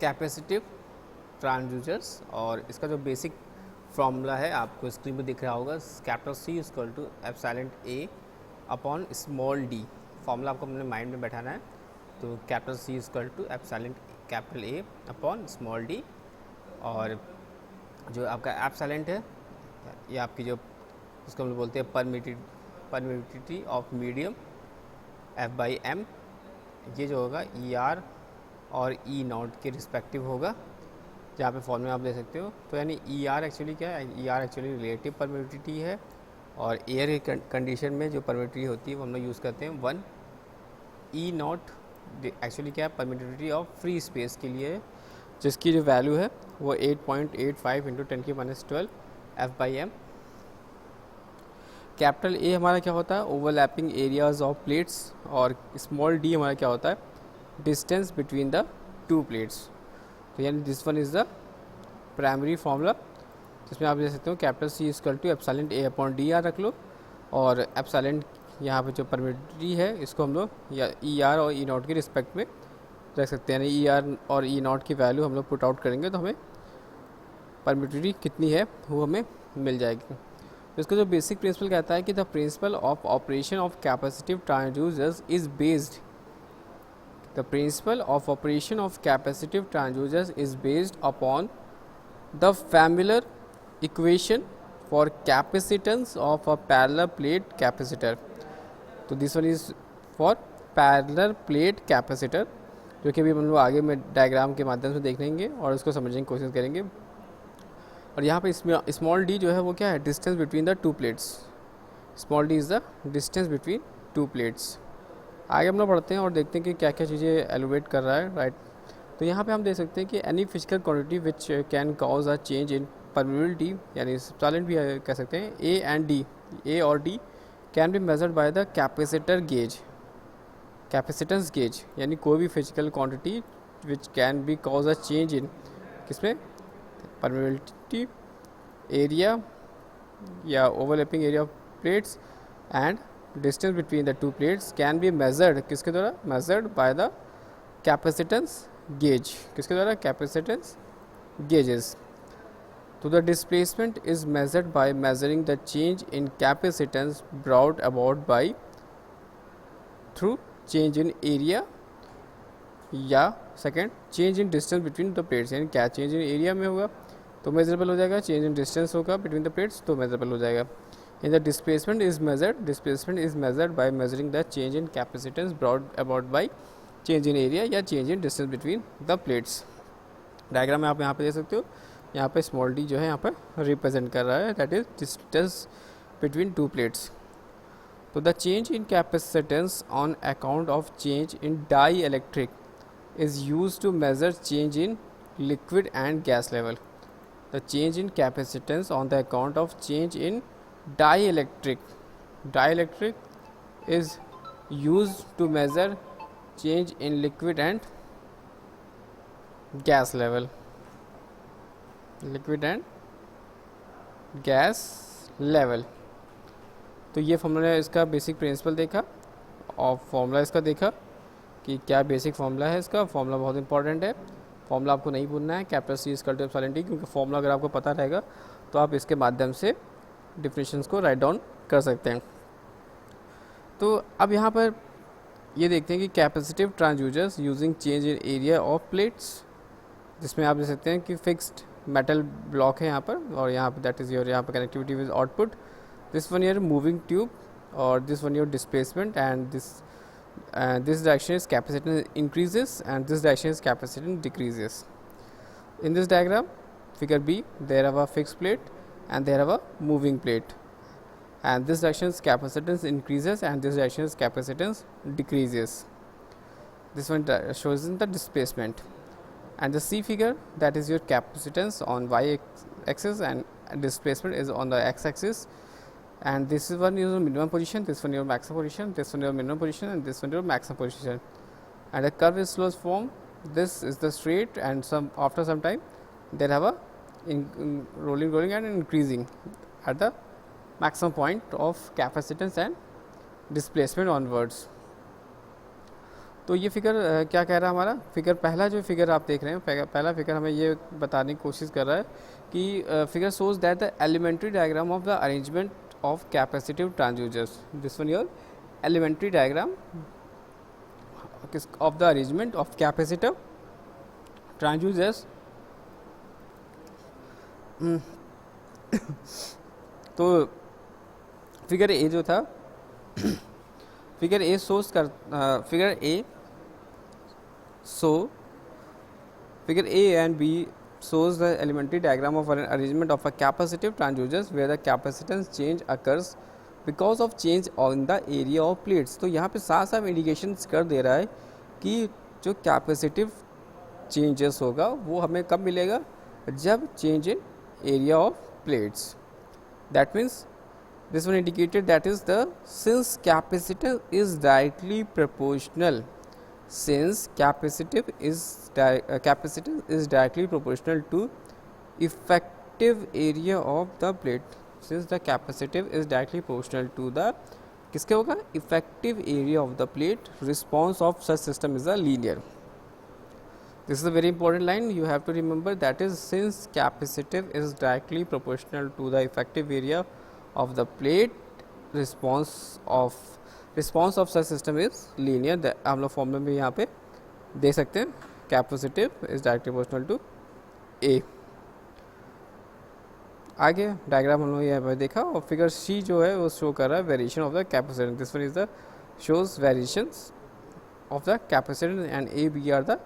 Capacitive transducers, और इसका जो बेसिक फॉर्मूला है आपको स्क्रीन पे दिख रहा होगा, capital C equal to epsilon A upon small d। Formula आपको अपने माइंड में बैठाना है। तो capital C equal to epsilon capital A upon small d, और जो आपका एप्सिलॉन है ये आपकी जो इसको हम लोग बोलते हैं परमिटिविटी ऑफ मीडियम F/m, ये जो होगा ER और E0 के रिस्पेक्टिव होगा, जहाँ पे फॉर्मूला आप दे सकते हो। तो यानी ER एक्चुअली क्या है, ER एक्चुअली रिलेटिव परमिटिविटी है, और एयर के कंडीशन में जो परमिटिविटी होती है वो हम लोग यूज़ करते हैं 1। E0 एक्चुअली क्या है, परमिटिविटी ऑफ फ्री स्पेस के लिए, जिसकी जो वैल्यू है वो 8.85 इंटू 10⁻12 F/m। कैपिटल A हमारा क्या होता है, ओवरलैपिंग एरियाज ऑफ प्लेट्स, और स्मॉल d हमारा क्या होता है, distance between the two plates. तो यानी this one is the primary formula, जिसमें आप देख सकते हो capital C equal to epsilon A upon d याद रख लो, और एप्सिलॉन यहाँ पे जो परमिटिविटी है इसको हम लोग या ER और E0 के रिस्पेक्ट में रख सकते हैं। यानी ER और E0 की वैल्यू हम लोग पुट आउट करेंगे तो हमें परमिटिविटी कितनी है वो हमें मिल जाएगी। तो इसका जो बेसिक प्रिंसिपल कहता है कि the principle of operation of capacitive transducers is based The principle of operation of capacitive transducers is based upon the familiar equation for capacitance of a parallel plate capacitor. तो this one is for parallel plate capacitor, जो कि अभी हम लोग आगे में diagram के माध्यम से देख लेंगे और उसको समझने की कोशिश करेंगे। और यहाँ पे स्मॉल d जो है वो क्या है, distance between the two plates. Small d is the distance between two plates. आगे हम लोग पढ़ते हैं और देखते हैं कि क्या क्या चीज़ें एलिवेट कर रहा है, राइट। तो यहाँ पे हम देख सकते हैं कि any physical quantity which can cause a change in permittivity, यानी सॉलिड भी कह सकते हैं, ए एंड डी, ए और D can be measured by the capacitor gauge, capacitance gauge. यानी कोई भी physical quantity which can be cause a change in किसमें, परमिटिविटी, एरिया या overlapping area of plates and distance between the two plates can be measured किसके द्वारा, measured by the capacitance gauge, किसके द्वारा, capacitance gauges। तो the displacement is measured by measuring the change in capacitance brought about by through change in area या second change in distance between the plates। यानी क्या change in area में होगा तो measurable हो जाएगा, change in distance होगा between the plates तो measurable हो जाएगा। In the displacement is measured by measuring the change in capacitance brought about by change in area या change in distance between the plates। Diagram में आप यहाँ पे देख सकते हो, यहाँ पे स्मॉल d जो है यहाँ पर रिप्रेजेंट कर रहा है, that is distance between two plates. तो the change in capacitance on account of change in dielectric is use to measure change in liquid and gas level. The change in capacitance on the account of change in dielectric is used to measure change in liquid and gas level, liquid and gas level। तो ये formula इसका basic principle देखा और formula इसका देखा कि क्या basic formula है इसका। फॉर्मूला बहुत इंपॉर्टेंट है, फॉर्मूला आपको नहीं भूलना है, capital C equal to epsilon D, क्योंकि फॉर्मूला अगर आपको पता रहेगा तो आप इसके माध्यम से डिफिनेशंस को राइट डाउन कर सकते हैं। तो अब यहाँ पर ये देखते हैं कि capacitive transducers using change in area of plates, जिसमें आप देख सकते हैं कि फिक्स्ड मेटल ब्लॉक है यहाँ पर, और यहाँ पर दैट इज़ योर, यहाँ पर connectivity with output, this one your moving tube और this one your displacement, and this direction is capacitance increases and this direction is capacitance decreases. In this diagram figure B there have a fixed plate and there have a moving plate, and this direction's capacitance increases and this direction's capacitance decreases. This one shows in the displacement, and the C figure, that is your capacitance on y axis and displacement is on the x axis, and this is one your minimum position, this one your maximum position, this one your minimum position, and this one your maximum position, and the curve is closed form. This is the straight, and after some time there have a rolling and increasing at the maximum point of capacitance and displacement onwards। तो ये figure क्या कह रहा है हमारा figure, पहला जो figure आप देख रहे हैं, पहला फिगर हमें ये बताने की कोशिश कर रहा है कि figure shows that the elementary diagram of the arrangement of capacitive transducers, this one your elementary diagram of the arrangement of capacitive transducers. तो फिगर ए जो था फिगर ए शोज कर figure A figure A and B shows the elementary diagram of an arrangement of a capacitive transducers where the capacitance change occurs because of change on the area of plates. तो यहाँ पे साफ साफ indications कर दे रहा है कि जो कैपेसिटिव चेंजेस होगा वो हमें कब मिलेगा, जब change in area of plates. That means this one indicated that is the since capacitance is directly proportional, since capacitance is directly proportional to effective area of the plate, since the capacitive is directly proportional to the किसके होगा effective area of the plate, response of such system is a linear. This is a very important line you have to remember, that is since capacitive is directly proportional to the effective area of the plate, response of such system is linear. हम लोग formula में यहाँ पे दे सकते हैं, capacitive is directly proportional to A. आगे diagram हम लोग यहाँ पे देखा, और फिगर सी जो है वो शो कर रहा है variation of the capacitance. This one is the shows variations of the capacitance and A B are the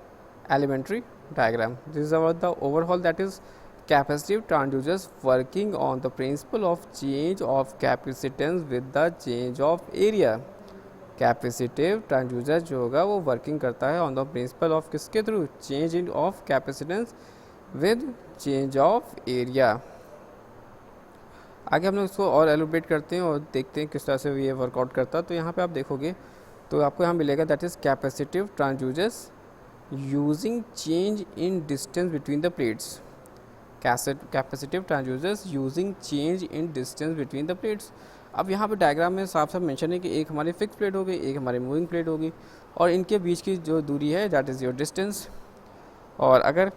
elementary diagram. This is about the overhaul, that is capacitive transducers working on the principle of change of capacitance with the change of area. Capacitive transducer जो होगा वो working करता है on the principle of किसके through, change in of capacitance with change of area. आगे हम लोग इसको और एलोबरेट करते हैं और देखते हैं किस तरह से ये वर्कआउट करता है. तो यहाँ पे आप देखोगे तो आपको यहाँ मिलेगा that is capacitive transducers using change in distance between the plates. Capacitive transducers using change in distance between the plates. अब यहाँ पे डायग्राम में साफ साफ मेंशन है कि एक हमारी फिक्स प्लेट होगी, एक हमारी मूविंग प्लेट होगी, और इनके बीच की जो दूरी है दैट इज़ योर डिस्टेंस. और अगर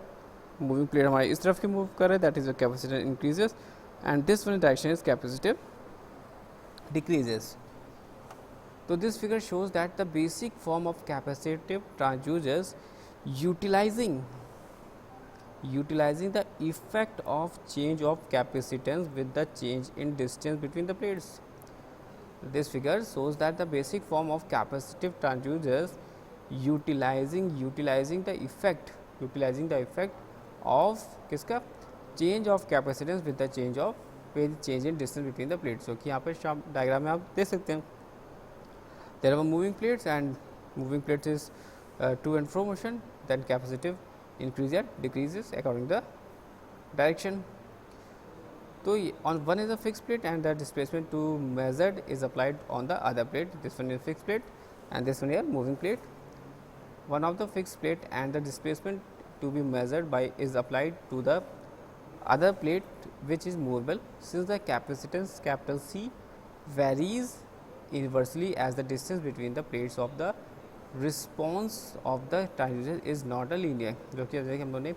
मूविंग प्लेट हमारी इस तरफ की मूव कर रहे हैं that is your capacitance increases, and this one direction is capacitive decreases. So this figure shows that the basic form of capacitive transducers utilizing the effect of change of capacitance with the change in distance between the plates. This figure shows that the basic form of capacitive transducers utilizing the effect of किसका, change of capacitance with the change in distance between the plates. So कि यहाँ पर diagram में आप देख सकते हैं, there are moving plates and moving plates is to and fro motion, then capacitive increases and decreases according to the direction. So on one is a fixed plate and the displacement to measured is applied on the other plate. This one is fixed plate and this one here moving plate. One of the fixed plate and the displacement to be measured by is applied to the other plate which is movable, since the capacitance capital C varies inversely as the distance between the plates of the response of the transducer is not a linear. जो कि जैसे हम लोगों ने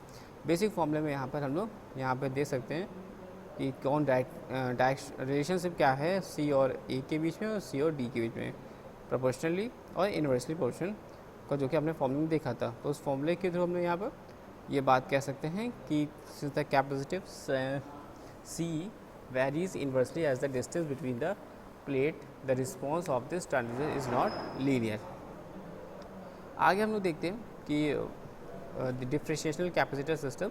basic फॉर्मूले में यहाँ पर हम लोग यहाँ पर दे सकते हैं कि कौन डायरेक्ट रिलेशनशिप क्या है सी और ए के बीच में और सी और डी के बीच में, प्रोपोर्शनली और इन्वर्सली प्रोपोर्शन का, जो कि हमने फॉर्मूले में देखा था. तो उस फॉर्मूले के थ्रू हमने यहाँ पर ये बात कह सकते हैं कि since the capacitive C varies inversely as the distance between the plate, the response of this transducer is not linear. आगे हम लोग देखते हैं कि डिफरेंशिएशनल कैपेसिटर सिस्टम